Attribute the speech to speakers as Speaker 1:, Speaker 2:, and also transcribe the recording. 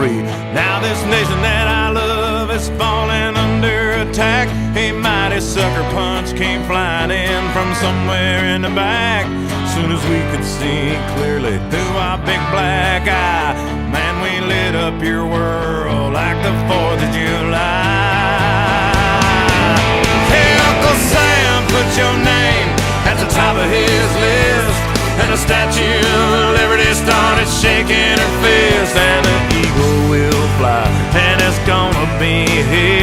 Speaker 1: free. Now this nation that I love is falling under attack. A mighty sucker punch came flying in from somewhere in the back. Soon as we could see clearly through our big black eye, man, we lit up your world like the 4th of July. Hey, Uncle Sam, put your name at the top of his list, and the Statue of Liberty started shaking her fist, and the eagle will fly, and it's gonna be here.